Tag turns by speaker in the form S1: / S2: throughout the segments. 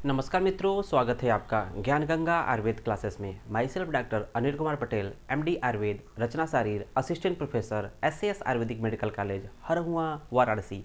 S1: नमस्कार मित्रों, स्वागत है आपका ज्ञान गंगा आयुर्वेद क्लासेस में। My self doctor Anil Kumar Patel, MD Ayurveda, Rachana Sharir, assistant professor, SAS Ayurvedic medical college, Harhua, Varanasi.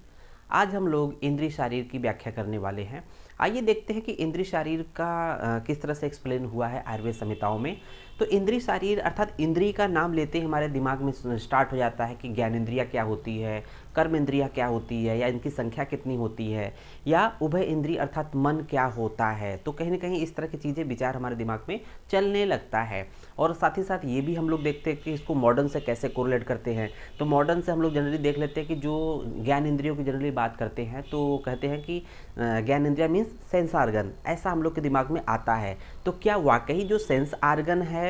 S1: आज हम लोग इंद्रिय शारीर की व्याख्या करने वाले हैं। आइए देखते हैं कि इंद्रिय शारीर का किस तरह से एक्सप्लेन हुआ है आयुर्वेद संहिताओं में। तो इंद्रिय शारीर अर्थात इंद्रिय का नाम लेते ही हमारे दिमाग में स्टार्ट हो जाता है कि ज्ञानेंद्रिया क्या होती है, कर्म इंद्रिया क्या होती है, या इनकी संख्या कितनी होती है, या उभय इंद्रिय अर्थात मन क्या होता है। तो कहीं ना कहीं इस तरह की चीज़ें विचार हमारे दिमाग में चलने लगता है। और साथ ही साथ ये भी हम लोग देखते हैं कि इसको मॉडर्न से कैसे कोरिलेट करते हैं। तो मॉडर्न से हम लोग जनरली देख लेते हैं कि जो ज्ञान इंद्रियों की जनरली बात करते हैं तो कहते हैं कि ज्ञान इंद्रिया मीन्स सेंस आर्गन, ऐसा हम लोग के दिमाग में आता है। तो क्या वाकई जो सेंस आर्गन है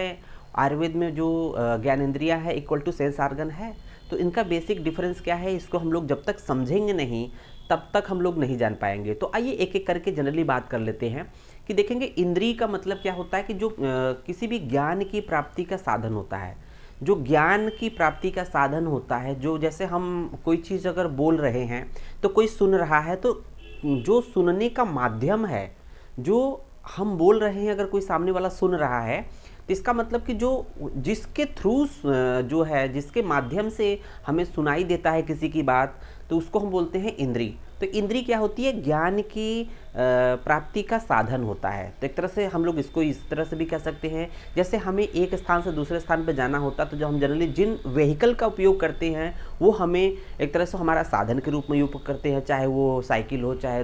S1: आयुर्वेद में, जो ज्ञान इंद्रिया है इक्वल टू सेंस आर्गन है? तो इनका बेसिक डिफरेंस क्या है, इसको हम लोग जब तक समझेंगे नहीं तब तक हम लोग नहीं जान पाएंगे। तो आइए एक एक करके जनरली बात कर लेते हैं कि देखेंगे इंद्रिय का मतलब क्या होता है कि जो किसी भी ज्ञान की प्राप्ति का साधन होता है। जो ज्ञान की प्राप्ति का साधन होता है, जो जैसे हम कोई चीज़ अगर बोल रहे हैं तो कोई सुन रहा है, तो जो सुनने का माध्यम है, जो हम बोल रहे हैं, अगर कोई सामने वाला सुन रहा है तो इसका मतलब कि जो जिसके थ्रू जो है, जिसके माध्यम से हमें सुनाई देता है किसी की बात, तो उसको हम बोलते हैं इंद्री। तो इंद्री क्या होती है? ज्ञान की प्राप्ति का साधन होता है। तो एक तरह से हम लोग इसको इस तरह से भी कह सकते हैं, जैसे हमें एक स्थान से दूसरे स्थान पर जाना होता है तो जो हम जनरली जिन व्हीकल का उपयोग करते हैं वो हमें एक तरह से हमारा साधन के रूप में उपयोग करते हैं, चाहे वो साइकिल हो, चाहे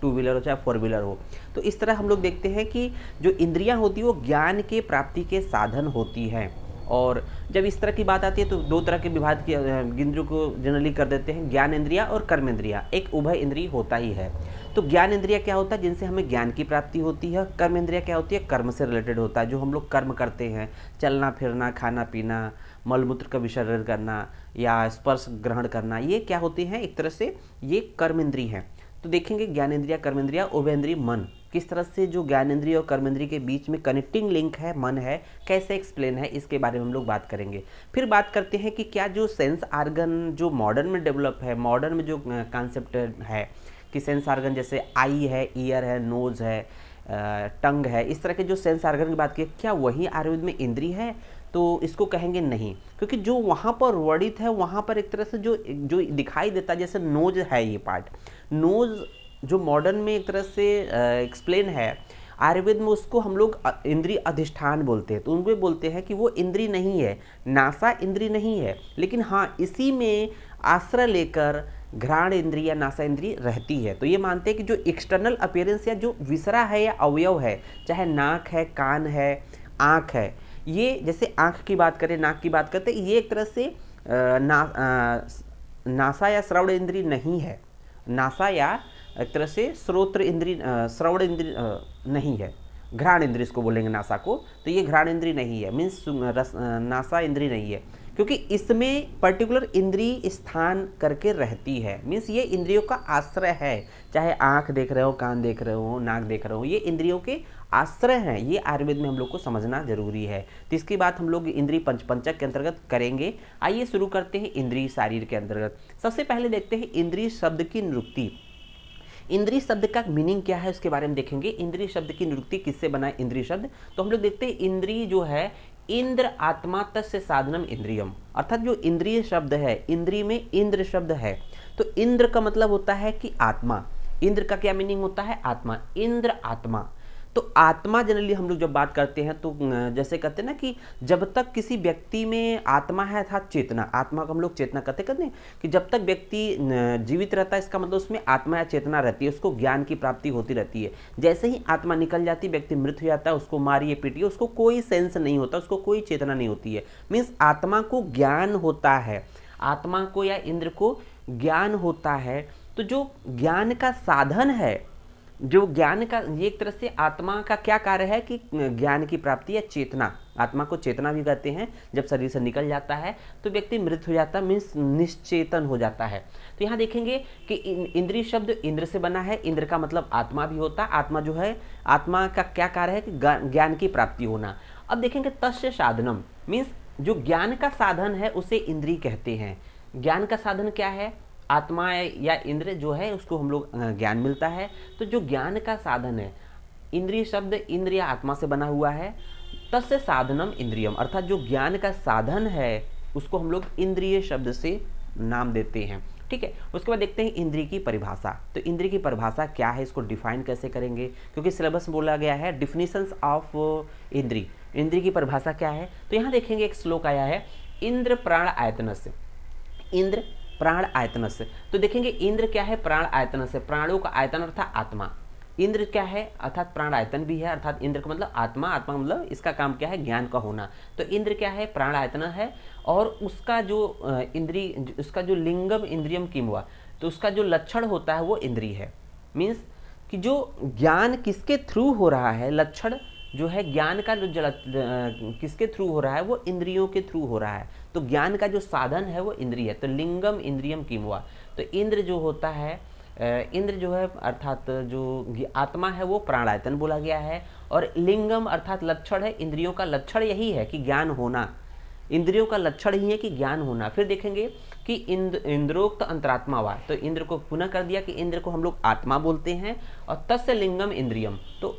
S1: टू व्हीलर हो, चाहे फोर व्हीलर हो। तो इस तरह हम लोग देखते हैं कि जो इंद्रियां होती है वो ज्ञान के प्राप्ति के साधन होती हैं। और जब इस तरह की बात आती है तो दो तरह के विभाग की इंद्रियों को जनरली कर देते हैं, ज्ञान इंद्रिया और कर्म इंद्रिया। एक उभय इंद्रिय होता ही है। तो ज्ञान इंद्रिया क्या होता है? जिनसे हमें ज्ञान की प्राप्ति होती है। कर्म इंद्रिया क्या होती है? कर्म से रिलेटेड होता है, जो हम लोग कर्म करते हैं, चलना फिरना, खाना पीना, मलमूत्र का विसर्जन करना या स्पर्श ग्रहण करना, ये क्या होती हैं? एक तरह से ये कर्म इंद्रिय हैं। तो देखेंगे ज्ञान इंद्रिया, कर्म इंद्रिया, उभयेंद्रिय, मन, किस तरह से जो ज्ञान इंद्रिय और कर्म इंद्रिय के बीच में कनेक्टिंग लिंक है, मन है, कैसे एक्सप्लेन है, इसके बारे में हम लोग बात करेंगे। फिर बात करते हैं कि क्या जो सेंस आर्गन जो मॉडर्न में डेवलप है, मॉडर्न में जो कॉन्सेप्ट है कि सेंस आर्गन जैसे आई है, ईयर है, नोज़ है, टंग है, इस तरह के जो सेंस आर्गन की बात की, क्या वही आयुर्वेद में इंद्रिय है? तो इसको कहेंगे नहीं, क्योंकि जो वहाँ पर वर्णित है वहाँ पर एक तरह से जो जो दिखाई देता है, जैसे नोज है, ये पार्ट नोज जो मॉडर्न में एक तरह से एक्सप्लेन है, आयुर्वेद में उसको हम लोग इंद्रिय अधिष्ठान बोलते हैं। तो उनको बोलते हैं कि वो इंद्रिय नहीं है, नासा इंद्रिय नहीं है, लेकिन हाँ इसी में आश्रय लेकर घ्राण इंद्रिय या नासा इंद्रिय रहती है। तो ये मानते हैं कि जो एक्सटर्नल अपीयरेंस या जो विसरा है या अवयव है, चाहे नाक है, कान है, आँख है, ये जैसे आँख की बात करें, नाक की बात करते, ये एक तरह से नासा या श्रवण इंद्रिय नहीं है। नासा या एक तरह से श्रोत्र इंद्रिय, श्रवण इंद्रिय नहीं है। घ्राण इंद्रिय इसको बोलेंगे नासा को। तो ये घ्राण इंद्रिय नहीं है, मीन्स नासा इंद्रिय नहीं है, क्योंकि इसमें पर्टिकुलर इंद्रिय स्थान करके रहती है। मीन्स ये इंद्रियों का आश्रय है, चाहे आँख देख रहे हो, कान देख रहे हो, नाक देख रहे हो, ये इंद्रियों के आश्रय हैं। ये आयुर्वेद में हम लोग को समझना जरूरी है। तो इसकी बात हम लोग इंद्रिय पंचक के अंतर्गत करेंगे। आइए शुरू करते हैं इंद्रिय शारीर के अंतर्गत। सबसे पहले देखते हैं इंद्रिय शब्द की निरुक्ति। इंद्रिय शब्द का मीनिंग क्या है उसके बारे में देखेंगे। इंद्रिय शब्द की निरुक्ति किससे बना है इंद्रिय शब्द? तो हम लोग देखते हैं इंद्रिय जो है, इंद्र आत्मा तस्य साधनम इंद्रियम, अर्थात जो इंद्रिय शब्द है, इंद्रिय में इंद्र शब्द है। तो इंद्र का मतलब होता है कि आत्मा। इंद्र का क्या मीनिंग होता है? आत्मा, इंद्र आत्मा। तो आत्मा जनरली हम लोग जब बात करते हैं तो जैसे कहते हैं ना कि जब तक किसी व्यक्ति में आत्मा है, अर्थात चेतना, आत्मा को हम लोग चेतना कहते हैं कि जब तक व्यक्ति जीवित रहता है, इसका मतलब उसमें आत्मा या चेतना रहती है, उसको ज्ञान की प्राप्ति होती रहती है। जैसे ही आत्मा निकल जाती है, व्यक्ति मृत हो जाता है, उसको मारिए पीटिए, उसको कोई सेंस नहीं होता, उसको कोई चेतना नहीं होती है। मीन्स आत्मा को ज्ञान होता है, आत्मा को या इंद्र को ज्ञान होता है। तो जो ज्ञान का साधन है, जो ज्ञान का, ये एक तरह से आत्मा का क्या कार्य है कि ज्ञान की प्राप्ति या चेतना, आत्मा को चेतना भी कहते हैं। जब शरीर से निकल जाता है तो व्यक्ति मृत हो जाता है, मीन्स निश्चेतन हो जाता है। तो यहाँ देखेंगे कि इंद्रिय शब्द इंद्र से बना है। इंद्र का मतलब आत्मा भी होता है। आत्मा जो है, आत्मा का क्या कार्य है कि ज्ञान की प्राप्ति होना। अब देखेंगे तस्य साधनम, मीन्स जो ज्ञान का साधन है उसे इंद्रिय कहते हैं। ज्ञान का साधन क्या है? आत्मा या इंद्र जो है उसको हम लोग ज्ञान मिलता है। तो जो ज्ञान का साधन है, इंद्रिय शब्द इंद्र या आत्मा से बना हुआ है। तस्य साधनम इंद्रियम, अर्थात जो ज्ञान का साधन है उसको हम लोग इंद्रिय शब्द से नाम देते हैं। ठीक है, उसके बाद देखते हैं इंद्रिय की परिभाषा। तो इंद्रिय की परिभाषा क्या है, इसको डिफाइन कैसे करेंगे, क्योंकि सिलेबस में बोला गया है डिफिनीशंस ऑफ इंद्रिय। इंद्रिय की परिभाषा क्या है, तो यहाँ देखेंगे एक श्लोक आया है, इंद्र प्राण आयतनस्य। इंद्र प्राण आयतनस्य, तो देखेंगे इंद्र क्या है, प्राण आयतनस्य, प्राणों का आयतन अर्थात आत्मा। इंद्र क्या है, अर्थात प्राण आयतन भी है, अर्थात इंद्र का मतलब आत्मा, आत्मा मतलब इसका काम क्या है, ज्ञान का होना। तो इंद्र क्या है, प्राण आयतन है, और उसका जो इंद्रिय, उसका जो लिंगम इंद्रियम किम हुआ, तो उसका जो लक्षण होता है वो इंद्रिय है। मीन्स कि जो ज्ञान किसके थ्रू हो रहा है, लक्षण जो है ज्ञान का जो किसके थ्रू हो रहा है, वो इंद्रियों के थ्रू हो रहा है। तो ज्ञान का जो साधन है वो इंद्रिय है। तो लिंगम इंद्रियम किम हुआ, तो इंद्र जो होता है, इंद्र जो है अर्थात जो आत्मा है वो प्राणायतन बोला गया है, और लिंगम अर्थात लक्षण है, इंद्रियों का लक्षण यही है कि ज्ञान होना, इंद्रियों का लक्षण ही है कि ज्ञान होना। फिर देखेंगे कि इंद्रोक्त अंतरात्मा हुआ, तो इंद्र को पुनः कर दिया कि इंद्र को हम लोग आत्मा बोलते हैं, और तस्य लिंगम इंद्रियम, तो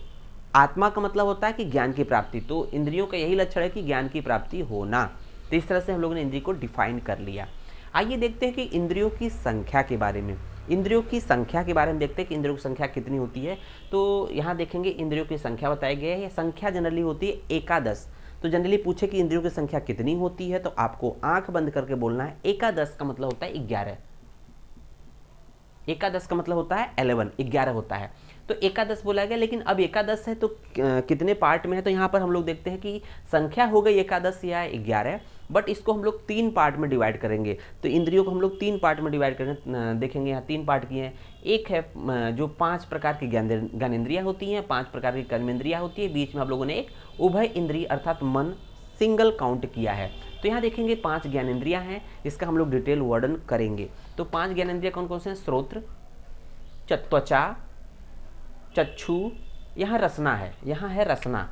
S1: आत्मा का मतलब होता है कि ज्ञान की प्राप्ति, तो इंद्रियों का यही लक्षण है कि ज्ञान की प्राप्ति होना। तो इस तरह से हम लोगों ने इंद्रिय को डिफाइन कर लिया। आइए देखते हैं कि इंद्रियों की संख्या के बारे में। इंद्रियों की संख्या के बारे में देखते हैं कि इंद्रियों की संख्या कितनी होती है। तो यहाँ देखेंगे इंद्रियों की संख्या बताई गई है, संख्या जनरली होती है एकादश। तो जनरली पूछे कि इंद्रियों की संख्या कितनी होती है, तो आपको आंख बंद करके बोलना है एकादश का मतलब होता है 11, एकादश का मतलब होता है 11, 11 होता है। तो एकादश बोला गया, लेकिन अब एकादश है तो कितने पार्ट में है, तो यहाँ पर हम लोग देखते हैं कि संख्या हो गई एकादश या 11, बट इसको हम लोग 3 पार्ट में डिवाइड करेंगे। तो इंद्रियों को हम लोग 3 पार्ट में डिवाइड करेंगे। देखेंगे यहाँ 3 पार्ट किए हैं। एक है जो 5 प्रकार की ज्ञानेंद्रियाँ होती हैं, 5 प्रकार की कर्मेंद्रियाँ होती है, बीच में हम लोगों ने एक उभय इंद्रिय अर्थात मन सिंगल काउंट किया है। तो यहाँ देखेंगे 5 ज्ञानेंद्रियाँ हैं, इसका हम लोग डिटेल वर्णन करेंगे। तो 5 ज्ञानेंद्रियाँ कौन कौन से हैं, श्रोत्र, त्वचा, चक्षु, यहाँ रसना है, यहाँ है रसना,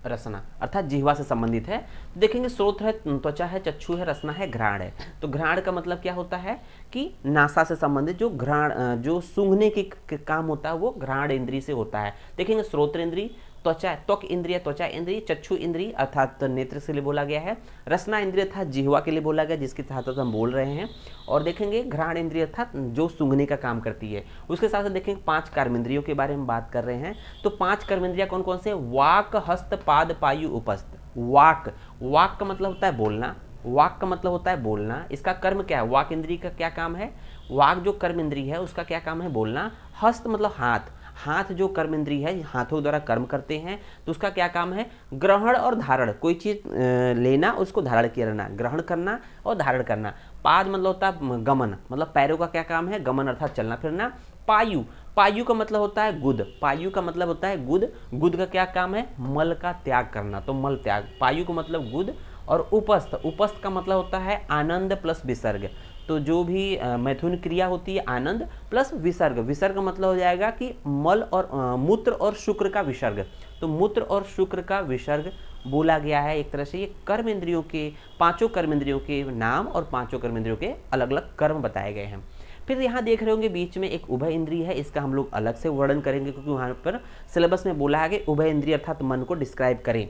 S1: रसना अर्थात जिह्वा से संबंधित है। देखेंगे श्रोत्र है, त्वचा है, चक्षु है, रसना है, घ्राण है। तो घ्राण का मतलब क्या होता है कि नासा से संबंधित जो घ्राण, जो सूंघने की काम होता है वो घ्राण इंद्रिय से होता है। देखेंगे श्रोत्र इंद्रिय, त्वचा त्वक इंद्रिय, त्वचा इंद्रिय, चक्षु इंद्रिय अर्थात नेत्र के लिए बोला गया है, रसना इंद्रिय अर्थात जिह्वा के लिए बोला गया जिसकी सहायता से हम बोल रहे हैं, और देखेंगे घ्राण इंद्रिय अर्थात जो सूंघने का काम करती है। उसके साथ साथ देखेंगे 5 कर्मेंद्रियों के बारे में बात कर रहे हैं। तो 5 कर्मेंद्रियां कौन कौन से, वाक, हस्त, पाद, पायु, उपस्थ। वाक, वाक का मतलब होता है बोलना, वाक का मतलब होता है बोलना। इसका कर्म क्या है, वाक इंद्रिय का क्या काम है, वाक जो कर्म इंद्रिय है उसका क्या काम है, बोलना। हस्त मतलब हाथ, हाथ जो कर्म इंद्रिय है, हाथों द्वारा कर्म करते हैं, तो उसका क्या काम है, ग्रहण और धारण, कोई चीज़ लेना उसको धारण किया रहना, ग्रहण करना और धारण करना। पाद मतलब होता है गमन, मतलब पैरों का क्या काम है, गमन अर्थात चलना फिरना। पायु, पायु का मतलब होता है गुद, पायु का मतलब होता है गुद, गुद का क्या काम है, मल का त्याग करना, तो मल त्याग, पायु का मतलब गुद। और उपस्थ, उपस्थ का मतलब होता है आनंद प्लस विसर्ग, तो जो भी मैथुन क्रिया होती है आनंद प्लस विसर्ग, विसर्ग का मतलब हो जाएगा कि मल और मूत्र और शुक्र का विसर्ग, तो मूत्र और शुक्र का विसर्ग बोला गया है। एक तरह से ये कर्म इंद्रियों के, 5 कर्म इंद्रियों के नाम और 5 कर्म इंद्रियों के अलग अलग कर्म बताए गए हैं। फिर यहाँ देख रहे होंगे बीच में एक उभय इंद्रिय है, इसका हम लोग अलग से वर्णन करेंगे क्योंकि वहाँ पर सिलेबस में बोला है कि उभय इंद्रिय अर्थात मन को डिस्क्राइब करें,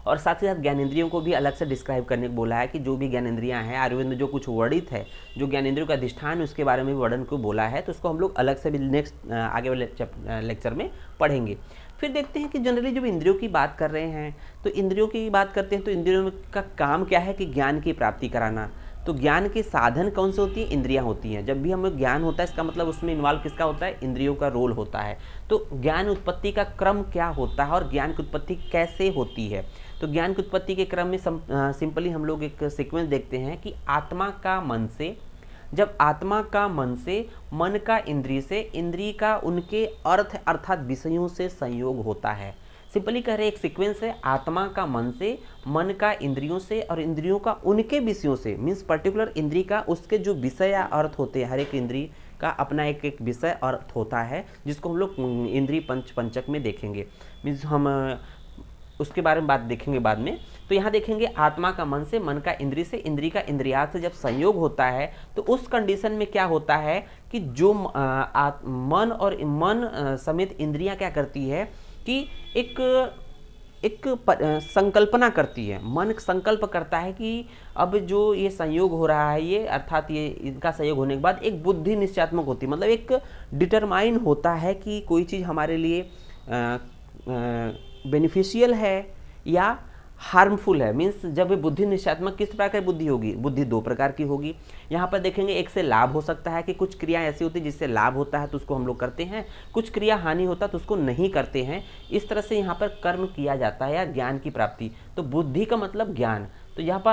S1: और साथ ही साथ ज्ञानेंद्रियों को भी अलग से डिस्क्राइब करने को बोला है कि जो भी ज्ञानेंद्रियां हैं, आयुर्वेद में जो कुछ वर्णित है, जो ज्ञानेंद्रियों का अधिष्ठान उसके बारे में वर्णन को बोला है, तो उसको हम लोग अलग से भी नेक्स्ट आगे वाले लेक्चर में पढ़ेंगे। फिर देखते हैं कि जनरली जब इंद्रियों की बात कर रहे हैं, तो इंद्रियों की बात करते हैं तो इंद्रियों का काम क्या है कि ज्ञान की प्राप्ति कराना। तो ज्ञान के साधन कौन से होती हैं, इंद्रियां होती हैं। जब भी हमें ज्ञान होता है इसका मतलब उसमें इन्वॉल्व किसका होता है, इंद्रियों का रोल होता है। तो ज्ञान उत्पत्ति का क्रम क्या होता है और ज्ञान की उत्पत्ति कैसे होती है। तो ज्ञान की उत्पत्ति के क्रम में सिंपली हम लोग एक सीक्वेंस देखते हैं कि आत्मा का मन से, जब आत्मा का मन से, मन का इंद्रिय से, इंद्रिय का उनके अर्थ अर्थात विषयों से संयोग होता है। सिंपली कह रहे एक सीक्वेंस है, आत्मा का मन से, मन का इंद्रियों से, और इंद्रियों का उनके विषयों से, मीन्स पर्टिकुलर इंद्रिय का उसके जो विषय या अर्थ होते हैं, हर एक इंद्रिय का अपना एक एक विषय अर्थ होता है जिसको हम लोग इंद्रिय पंचक में देखेंगे। मीन्स हम उसके बारे में बात देखेंगे बाद में। तो यहाँ देखेंगे आत्मा का मन से, मन का इंद्री से, इंद्री का इंद्रियात से जब संयोग होता है तो उस कंडीशन में क्या होता है कि जो मन और मन समेत इंद्रियां क्या करती है कि एक संकल्पना करती है। मन संकल्प करता है कि अब जो ये संयोग हो रहा है, ये अर्थात ये इनका संयोग होने के बाद एक बुद्धि निश्चयात्मक होती है, मतलब एक डिटरमाइन होता है कि कोई चीज़ हमारे लिए बेनिफिशियल है या हार्मफुल है। मीन्स जब ये बुद्धि निश्चयात्मक, किस प्रकार की बुद्धि होगी? बुद्धि दो प्रकार की होगी। यहाँ पर देखेंगे एक से लाभ हो सकता है कि कुछ क्रिया ऐसी होती है जिससे लाभ होता है तो उसको हम लोग करते हैं, कुछ क्रिया हानि होता है तो उसको नहीं करते हैं। इस तरह से यहाँ पर कर्म किया जाता है या ज्ञान की प्राप्ति। तो बुद्धि का मतलब ज्ञान। तो यहाँ पर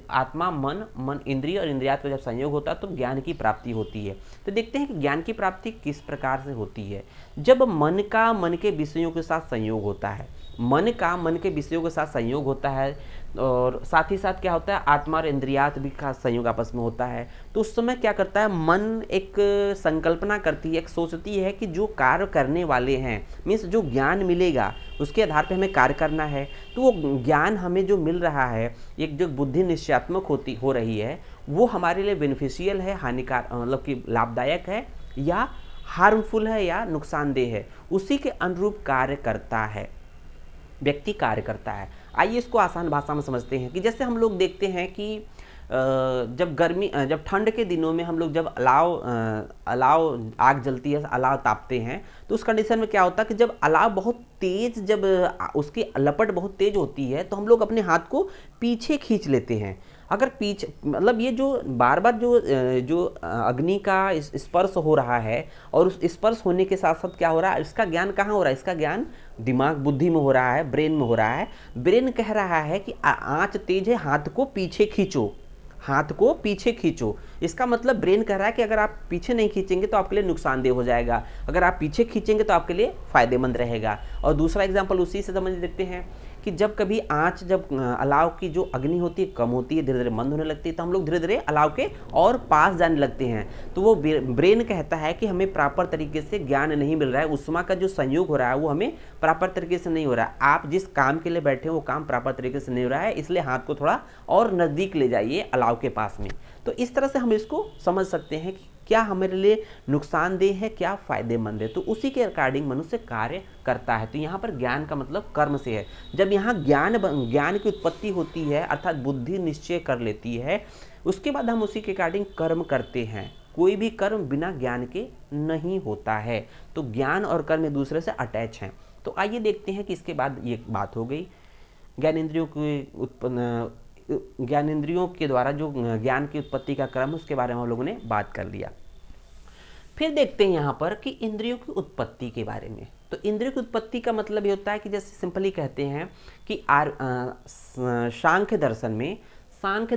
S1: आत्मा मन इंद्रिय और इंद्रियात का जब संयोग होता है तो ज्ञान की प्राप्ति होती है। तो देखते हैं कि ज्ञान की प्राप्ति किस प्रकार से होती है। जब मन का मन के विषयों के साथ संयोग होता है, मन का मन के विषयों के साथ संयोग होता है और साथ ही साथ क्या होता है, आत्मा और इंद्रियात भी का संयोग आपस में होता है। तो उस समय क्या करता है, मन एक संकल्पना करती है, एक सोचती है कि जो कार्य करने वाले हैं, मीन्स जो ज्ञान मिलेगा उसके आधार पे हमें कार्य करना है। तो वो ज्ञान हमें जो मिल रहा है, एक जो बुद्धि निश्चयात्मक हो रही है, वो हमारे लिए बेनिफिशियल है, हानिकार मतलब कि लाभदायक है या हार्मफुल है या नुकसानदेह है, उसी के अनुरूप कार्य करता है, व्यक्ति कार्य करता है। आइए इसको आसान भाषा में समझते हैं कि जैसे हम लोग देखते हैं कि जब ठंड के दिनों में हम लोग जब अलाव आग जलती है, अलाव तापते हैं, तो उस कंडीशन में क्या होता है कि जब अलाव बहुत तेज, जब उसकी लपट बहुत तेज होती है तो हम लोग अपने हाथ को पीछे खींच लेते हैं। अगर पीछे मतलब ये जो बार बार जो अग्नि का स्पर्श हो रहा है और उस स्पर्श होने के साथ साथ क्या हो रहा है, इसका ज्ञान कहाँ हो रहा है, इसका ज्ञान दिमाग बुद्धि में हो रहा है, ब्रेन में हो रहा है। ब्रेन कह रहा है कि आँच तेज है, हाथ को पीछे खींचो, हाथ को पीछे खींचो। इसका मतलब ब्रेन कह रहा है कि अगर आप पीछे नहीं खींचेंगे तो आपके लिए नुकसानदेह हो जाएगा, अगर आप पीछे खींचेंगे तो आपके लिए फायदेमंद रहेगा। और दूसरा एग्जांपल उसी से समझ देखते हैं कि जब कभी आँच, जब अलाव की जो अग्नि होती है कम होती है, धीरे धीरे मंद होने लगती है, तो हम लोग धीरे धीरे अलाव के और पास जाने लगते हैं। तो वो ब्रेन कहता है कि हमें प्रॉपर तरीके से ज्ञान नहीं मिल रहा है, उष्मा का जो संयोग हो रहा है वो हमें प्रॉपर तरीके से नहीं हो रहा है, आप जिस काम के लिए बैठे हो वो काम प्रॉपर तरीके से नहीं हो रहा है, इसलिए हाथ को थोड़ा और नज़दीक ले जाइए अलाव के पास में। तो इस तरह से हम इसको समझ सकते हैं कि क्या हमारे लिए नुकसानदेह है, क्या फायदेमंद है। तो उसी के अकॉर्डिंग मनुष्य कार्य करता है। तो यहाँ पर ज्ञान का मतलब कर्म से है। जब यहाँ ज्ञान की उत्पत्ति होती है अर्थात बुद्धि निश्चय कर लेती है, उसके बाद हम उसी के अकॉर्डिंग कर्म करते हैं। कोई भी कर्म बिना ज्ञान के नहीं होता है। तो ज्ञान और कर्म एक दूसरे से अटैच हैं। तो आइए देखते हैं कि इसके बाद ये बात हो गई ज्ञानेंद्रियों के द्वारा जो ज्ञान की उत्पत्ति का क्रम, उसके बारे में हम लोगों ने बात कर लिया। फिर देखते हैं यहाँ पर कि इंद्रियों की उत्पत्ति के बारे में। तो इंद्रियों की उत्पत्ति का मतलब ये होता है कि जैसे सिंपली कहते हैं कि सांख्य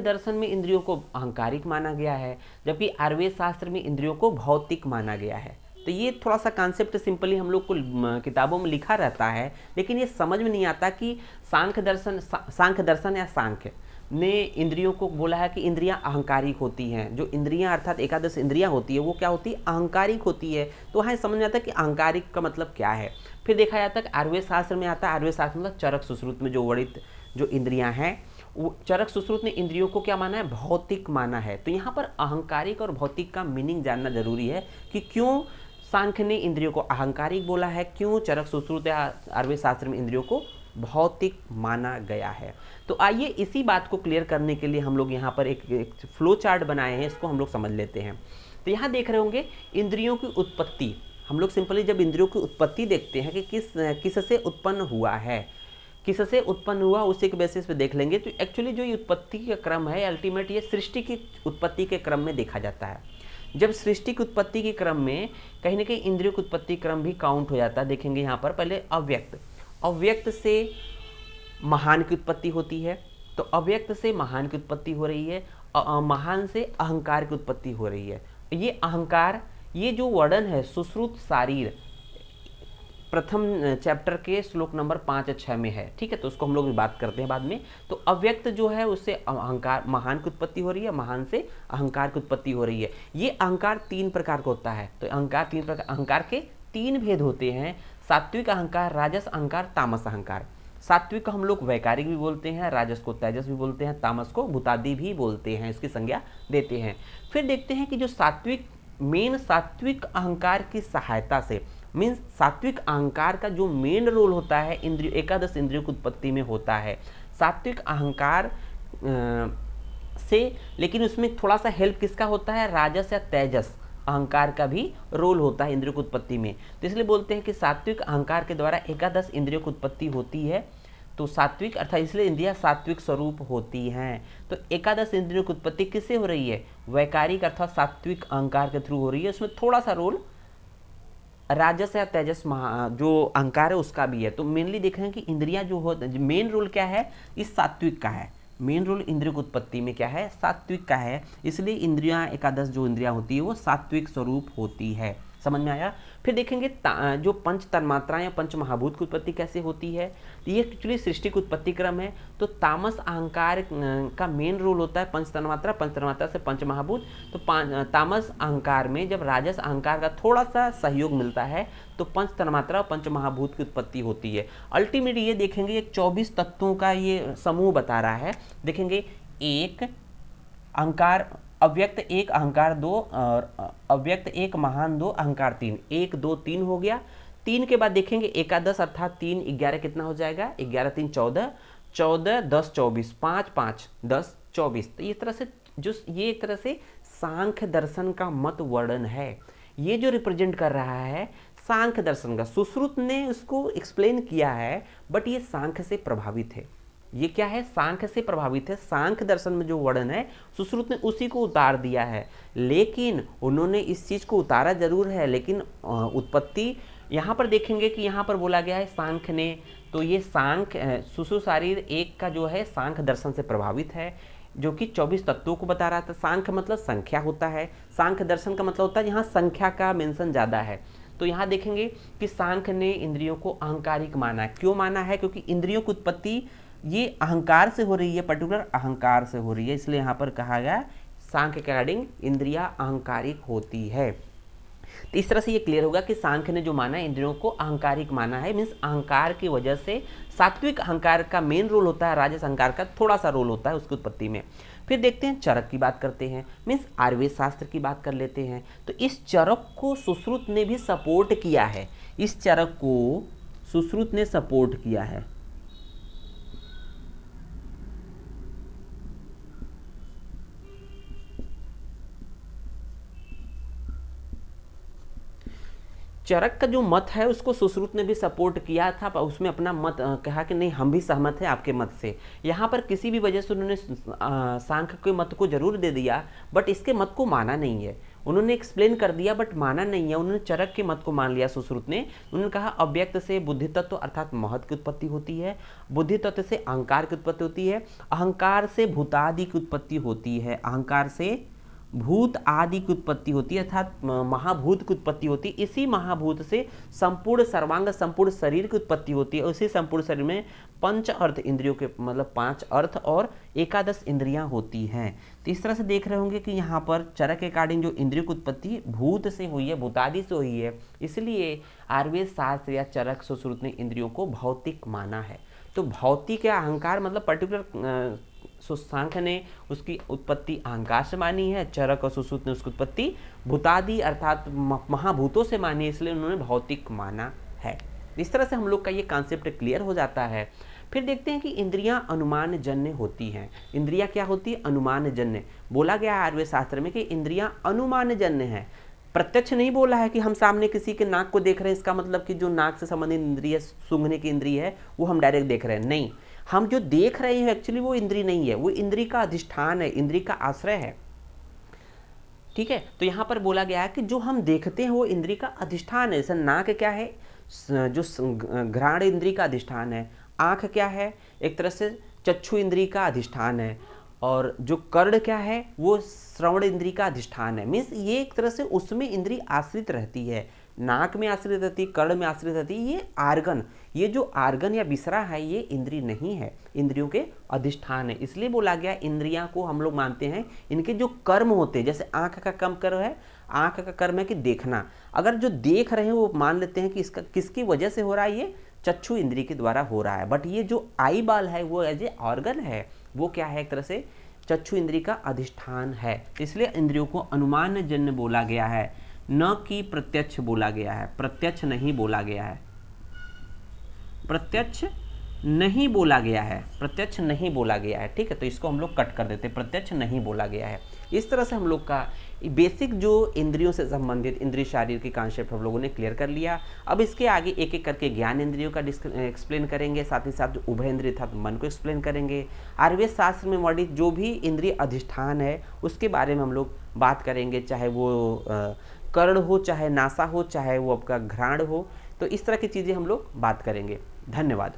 S1: दर्शन में इंद्रियों को अहंकारिक माना गया है, जबकि आयुर्वेद शास्त्र में इंद्रियों को भौतिक माना गया है। तो ये थोड़ा सा कॉन्सेप्ट सिंपली हम लोग को किताबों में लिखा रहता है, लेकिन ये समझ में नहीं आता कि सांख्य दर्शन या सांख्य ने इंद्रियों को बोला है कि इंद्रियां अहंकारिक होती हैं। जो इंद्रियां अर्थात एकादश इंद्रियां होती है वो क्या होती है, अहंकारिक होती है। तो वहाँ समझ में आता है कि अहंकारिक का मतलब क्या है। फिर देखा जाता है कि आयुर्वेद शास्त्र में आता है, आयुर्वेद शास्त्र मतलब चरक सुश्रुत में जो वर्णित जो इंद्रियां हैं, वो चरक सुश्रुत ने इंद्रियों को क्या माना है, भौतिक माना है। तो यहाँ पर अहंकारिक और भौतिक का मीनिंग जानना जरूरी है कि क्यों सांख्य ने इंद्रियों को अहंकारिक बोला है, क्यों चरक सुश्रुत या आयुर्वेद शास्त्र में इंद्रियों को भौतिक माना गया है। तो आइए इसी बात को क्लियर करने के लिए हम लोग यहाँ पर एक फ्लो चार्ट बनाए हैं, इसको हम लोग समझ लेते हैं। तो यहाँ देख रहे होंगे इंद्रियों की उत्पत्ति। हम लोग सिंपली जब इंद्रियों की उत्पत्ति देखते हैं कि किससे उत्पन्न हुआ है, किससे उत्पन्न हुआ, उसी के बेसिस पे देख लेंगे। तो एक्चुअली जो ये उत्पत्ति का क्रम है, अल्टीमेट ये सृष्टि की उत्पत्ति के क्रम में देखा जाता है। जब सृष्टि की उत्पत्ति के क्रम में कहीं ना कहीं इंद्रियों की उत्पत्ति क्रम भी काउंट हो जाता है। देखेंगे यहाँ पर पहले अव्यक्त से महान की उत्पत्ति होती है। तो अव्यक्त से महान की उत्पत्ति हो रही है, महान से अहंकार की उत्पत्ति हो रही है। ये अहंकार, ये जो वर्णन है सुश्रुत शारीर, प्रथम चैप्टर के श्लोक नंबर 5-6 में है, ठीक है। तो उसको हम लोग बात करते हैं बाद में। तो अव्यक्त जो है उससे अहंकार, महान की उत्पत्ति हो रही है, महान से अहंकार की उत्पत्ति हो रही है। ये अहंकार 3 प्रकार का होता है। तो अहंकार के 3 भेद होते हैं, सात्विक अहंकार, राजस अहंकार, तामस अहंकार। सात्विक को हम लोग वैकारिक भी बोलते हैं, राजस को तेजस भी बोलते हैं, तामस को भूतादि भी बोलते हैं, इसकी संज्ञा देते हैं। फिर देखते हैं कि जो सात्विक मेन सात्विक अहंकार की सहायता से, मीन्स सात्विक अहंकार का जो मेन रोल होता है इंद्रिय एकादश इंद्रियों की उत्पत्ति में होता है सात्विक अहंकार से, लेकिन उसमें थोड़ा सा हेल्प किसका होता है, राजस या तेजस अहंकार का भी रोल होता है इंद्रियों की उत्पत्ति में। तो इसलिए बोलते हैं कि सात्विक अहंकार के द्वारा एकादश इंद्रियों की उत्पत्ति होती है। तो सात्विक अर्थात इसलिए इंद्रियां सात्विक स्वरूप होती हैं। तो एकादश इंद्रियों की उत्पत्ति किससे हो रही है, वैकारिक अर्थात सात्विक अहंकार के थ्रू हो रही है। उसमें थोड़ा सा रोल राजस या तेजस जो अहंकार है उसका भी है। तो मेनली देख रहे हैं कि इंद्रियां जो हो, मेन रोल क्या है, इस सात्विक का है। मेन रोल इंद्रियों की उत्पत्ति में क्या है, सात्विक का है। इसलिए इंद्रियां एकादश जो इंद्रियां होती है वो सात्विक स्वरूप होती है। समझ में आया। फिर देखेंगे जो पंच तन्मात्राएं या पंच महाभूत की उत्पत्ति कैसे होती है। ये एक्चुअली सृष्टि की उत्पत्ति क्रम है। तो तामस अहंकार का मेन रोल होता है पंच तन्मात्रा से पंच महाभूत। तो तामस अहंकार में जब राजस अहंकार का थोड़ा सा सहयोग मिलता है तो पंच तन्मात्रा और पंच महाभूत की उत्पत्ति होती है। अल्टीमेटली ये देखेंगे एक 24 तत्वों का ये समूह बता रहा है। देखेंगे एक अहंकार अव्यक्त एक अहंकार दो और अव्यक्त एक महान दो अहंकार तीन, 1 2 3 हो गया। 3 के बाद देखेंगे एकादश अर्थात 3 11 कितना हो जाएगा, 11 3 14, 14 10 24, 5 5 10 24। तो ये तरह से जो ये एक तरह से सांख्य दर्शन का मत वर्णन है। ये जो रिप्रेजेंट कर रहा है सांख्य दर्शन का, सुश्रुत ने उसको एक्सप्लेन किया है बट ये सांख्य से प्रभावित है। ये क्या है, सांख्य से प्रभावित है। सांख्य दर्शन में जो वर्णन है सुश्रुत ने उसी को उतार दिया है। लेकिन उन्होंने इस चीज को उतारा जरूर है, लेकिन उत्पत्ति यहाँ पर देखेंगे कि यहाँ पर बोला गया है सांख्य ने। तो ये सांख्य सुश्रुत शारीर एक का जो है सांख्य दर्शन से प्रभावित है, जो कि 24 तत्वों को बता रहा था। सांख्य मतलब संख्या होता है, सांख्य दर्शन का मतलब होता है यहाँ संख्या का मेंशन ज्यादा है। तो यहाँ देखेंगे कि सांख्य ने इंद्रियों को अहंकारिक माना है। क्यों माना है, क्योंकि इंद्रियों की उत्पत्ति ये अहंकार से हो रही है, पर्टिकुलर अहंकार से हो रही है। इसलिए यहाँ पर कहा गया सांख्य के अकॉर्डिंग इंद्रियां अहंकारिक होती है। तो इस तरह से ये क्लियर होगा कि सांख्य ने जो माना इंद्रियों को अहंकारिक माना है, मीन्स अहंकार की वजह से सात्विक अहंकार का मेन रोल होता है, राजस अहंकार का थोड़ा सा रोल होता है उसकी उत्पत्ति में। फिर देखते हैं चरक की बात करते हैं, मीन्स आयुर्वेद शास्त्र की बात कर लेते हैं। तो इस चरक को सुश्रुत ने भी सपोर्ट किया है, इस चरक को सुश्रुत ने सपोर्ट किया है। चरक का जो मत है उसको सुश्रुत ने भी सपोर्ट किया था, उसमें अपना मत कहा कि नहीं हम भी सहमत हैं आपके मत से। यहाँ पर किसी भी वजह से उन्होंने सांख्य के मत को जरूर दे दिया बट इसके मत को माना नहीं है। उन्होंने एक्सप्लेन कर दिया बट माना नहीं है, उन्होंने चरक के मत को मान लिया सुश्रुत ने। उन्होंने कहा अव्यक्त से बुद्धि तत्व अर्थात महत की उत्पत्ति होती है, बुद्धि तत्व से अहंकार की उत्पत्ति होती है, अहंकार से भूतादि की उत्पत्ति होती है, अहंकार से भूत आदि की उत्पत्ति होती है अर्थात महाभूत की उत्पत्ति होती है। इसी महाभूत से संपूर्ण सर्वांग संपूर्ण शरीर की उत्पत्ति होती है। उसी संपूर्ण शरीर में पंच अर्थ इंद्रियों के मतलब 5 अर्थ और एकादश इंद्रियां होती हैं। तो इस तरह से देख रहे होंगे कि यहाँ पर चरक के अकॉर्डिंग जो इंद्रियों की उत्पत्ति भूत से हुई है, भूतादि से हुई है। इसलिए आयुर्वेद शास्त्र या चरक सुश्रुत ने इंद्रियों को भौतिक माना है। तो भौतिक या अहंकार मतलब पर्टिकुलर सांख्य ने उसकी उत्पत्ति अहंकार से मानी है, चरक और सुश्रुत ने उसकी उत्पत्ति भूतादि अर्थात महाभूतों से मानी है, इसलिए उन्होंने भौतिक माना है। इस तरह से हम लोग का ये कॉन्सेप्ट क्लियर हो जाता है। फिर देखते हैं कि इंद्रियां अनुमान जन्य होती हैं। इंद्रियां क्या होती है, अनुमान जन्य। बोला गया है आयुर्वेद शास्त्र में कि इंद्रियां अनुमान जन्य हैं। प्रत्यक्ष नहीं बोला है कि हम सामने किसी के नाक को देख रहे हैं, इसका मतलब कि जो नाक से संबंधित इंद्रिय सूंघने की इंद्रिय है वो हम डायरेक्ट देख रहे हैं, नहीं। हम जो देख रहे हैं एक्चुअली वो इंद्रिय नहीं है, वो इंद्रिय का अधिष्ठान है, इंद्रिय का आश्रय है। ठीक है, तो यहाँ पर बोला गया है कि जो हम देखते हैं वो इंद्रिय का अधिष्ठान है। जैसे नाक क्या है, जो घ्राण इंद्रिय का अधिष्ठान है। आँख क्या है, एक तरह से चक्षु इंद्रिय का अधिष्ठान है। और जो कर्ण क्या है वो श्रवण इंद्रिय का अधिष्ठान है। मीन्स ये एक तरह से उसमें इंद्रिय आश्रित रहती है, नाक में आश्रित रहती है, कर्ण में आश्रित रहती है। ये आर्गन, ये जो आर्गन या विसरा है ये इंद्रिय नहीं है, इंद्रियों के अधिष्ठान है। इसलिए बोला गया इंद्रियां को हम लोग मानते हैं इनके जो कर्म होते हैं। जैसे आंख का कर्म है, आंख का कर्म है कि देखना। अगर जो देख रहे हैं वो मान लेते हैं कि इसका किसकी वजह से हो रहा है, ये चक्षु इंद्रिय के द्वारा हो रहा है। बट ये जो आई बाल है वो एज ए ऑर्गन है, वो क्या है, एक तरह से चक्षु इंद्रिय का अधिष्ठान है। इसलिए इंद्रियों को अनुमान जन्य बोला गया है, न कि प्रत्यक्ष बोला गया है। प्रत्यक्ष नहीं बोला गया है, प्रत्यक्ष नहीं बोला गया है, प्रत्यक्ष नहीं बोला गया है। ठीक है, तो इसको हम लोग कट कर देते, प्रत्यक्ष नहीं बोला गया है। इस तरह से हम लोग का बेसिक जो इंद्रियों से संबंधित इंद्रिय शारीर के कॉन्सेप्ट हम लोगों ने क्लियर कर लिया। अब इसके आगे एक एक करके ज्ञान इंद्रियों का एक्सप्लेन करेंगे, साथ ही साथ जो उभय इंद्रिय था तो मन को एक्सप्लेन करेंगे। आयुर्वेद शास्त्र में वर्णित जो भी इंद्रिय अधिष्ठान है उसके बारे में हम लोग बात करेंगे, चाहे वो कर्ण हो, चाहे नासा हो, चाहे वो आपका घ्राण हो। तो इस तरह की चीज़ें हम लोग बात करेंगे। धन्यवाद।